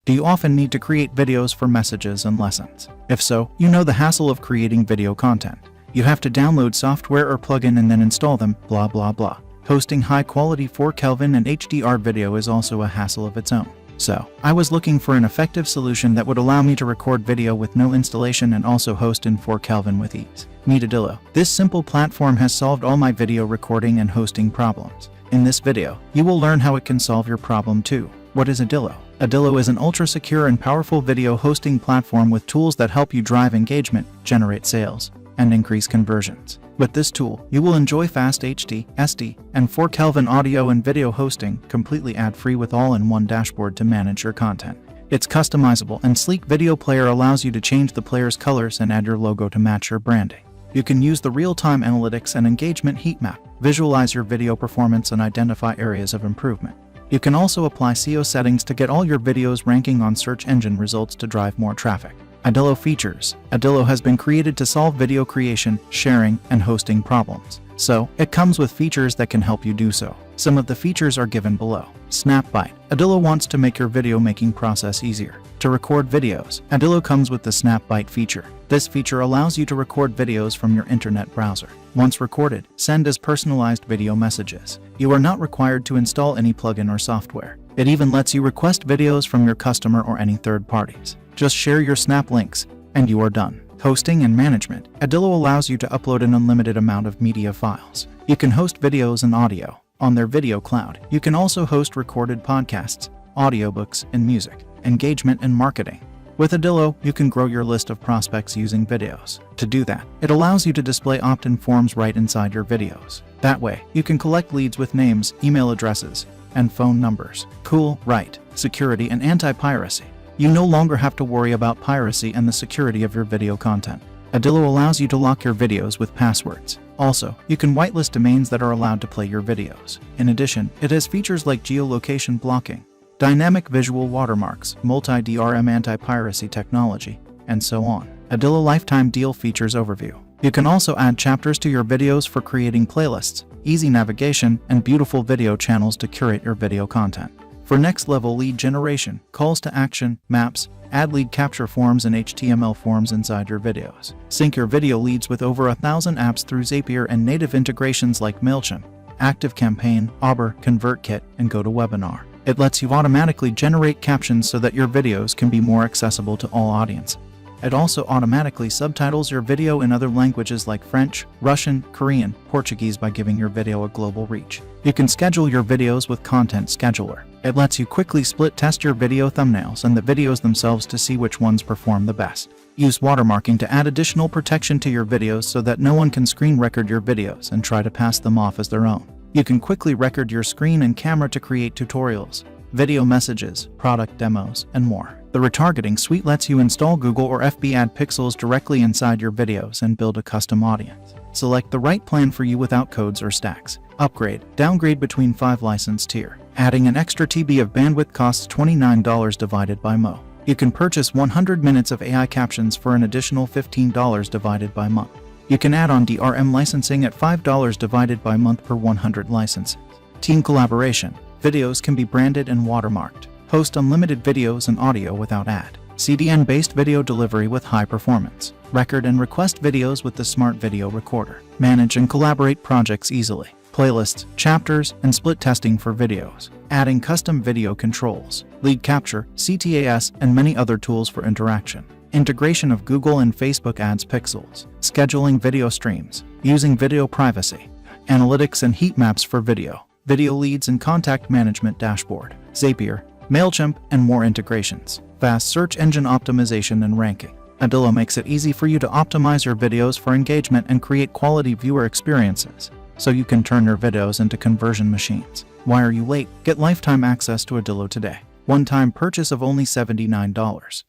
Do you often need to create videos for messages and lessons? If so, you know the hassle of creating video content. You have to download software or plugin and then install them, blah blah blah. Hosting high-quality 4K and HDR video is also a hassle of its own. So, I was looking for an effective solution that would allow me to record video with no installation and also host in 4K with ease. Meet Adilo. This simple platform has solved all my video recording and hosting problems. In this video, you will learn how it can solve your problem too. What is Adilo? Adilo is an ultra-secure and powerful video hosting platform with tools that help you drive engagement, generate sales, and increase conversions. With this tool, you will enjoy fast HD, SD, and 4K audio and video hosting completely ad-free with all-in-one dashboard to manage your content. Its customizable and sleek video player allows you to change the player's colors and add your logo to match your branding. You can use the real-time analytics and engagement heat map, visualize your video performance and identify areas of improvement. You can also apply SEO settings to get all your videos ranking on search engine results to drive more traffic. Adilo features. Adilo has been created to solve video creation, sharing, and hosting problems. So, it comes with features that can help you do so. Some of the features are given below. SnapBite. Adilo wants to make your video making process easier. To record videos, Adilo comes with the SnapBite feature. This feature allows you to record videos from your internet browser. Once recorded, send as personalized video messages. You are not required to install any plugin or software. It even lets you request videos from your customer or any third parties. Just share your Snap links, and you are done. Hosting and management. Adilo allows you to upload an unlimited amount of media files. You can host videos and audio on their video cloud. You can also host recorded podcasts, audiobooks, and music. Engagement and marketing. With Adilo, you can grow your list of prospects using videos. To do that, it allows you to display opt-in forms right inside your videos. That way, you can collect leads with names, email addresses, and phone numbers. Cool, right? Security and anti-piracy. You no longer have to worry about piracy and the security of your video content. Adilo allows you to lock your videos with passwords. Also, you can whitelist domains that are allowed to play your videos. In addition, it has features like geolocation blocking, dynamic visual watermarks, multi-DRM anti-piracy technology, and so on. Adilo Lifetime Deal Features Overview. You can also add chapters to your videos for creating playlists, easy navigation, and beautiful video channels to curate your video content. For next-level lead generation, calls to action, maps, add lead capture forms and HTML forms inside your videos. Sync your video leads with over 1,000 apps through Zapier and native integrations like MailChimp, ActiveCampaign, Auber, ConvertKit, and GoToWebinar. It lets you automatically generate captions so that your videos can be more accessible to all audiences. It also automatically subtitles your video in other languages like French, Russian, Korean, Portuguese by giving your video a global reach. You can schedule your videos with Content Scheduler. It lets you quickly split test your video thumbnails and the videos themselves to see which ones perform the best. Use watermarking to add additional protection to your videos so that no one can screen record your videos and try to pass them off as their own. You can quickly record your screen and camera to create tutorials, video messages, product demos, and more. The retargeting suite lets you install Google or FB ad pixels directly inside your videos and build a custom audience. Select the right plan for you without codes or stacks. Upgrade, downgrade between 5 license tier. Adding an extra TB of bandwidth costs $29 divided by Mo. You can purchase 100 minutes of AI captions for an additional $15 divided by month. You can add on DRM licensing at $5 divided by month per 100 licenses. Team collaboration. Videos can be branded and watermarked. Host unlimited videos and audio without ad. CDN-based video delivery with high performance. Record and request videos with the Smart Video Recorder. Manage and collaborate projects easily. Playlists, chapters, and split testing for videos. Adding custom video controls, lead capture, CTAS, and many other tools for interaction. Integration of Google and Facebook Ads pixels. Scheduling video streams. Using video privacy. Analytics and heat maps for video. Video leads and contact management dashboard. Zapier, MailChimp, and more integrations. Fast search engine optimization and ranking. Adilo makes it easy for you to optimize your videos for engagement and create quality viewer experiences, so you can turn your videos into conversion machines. Why are you late? Get lifetime access to Adilo today. One-time purchase of only $79.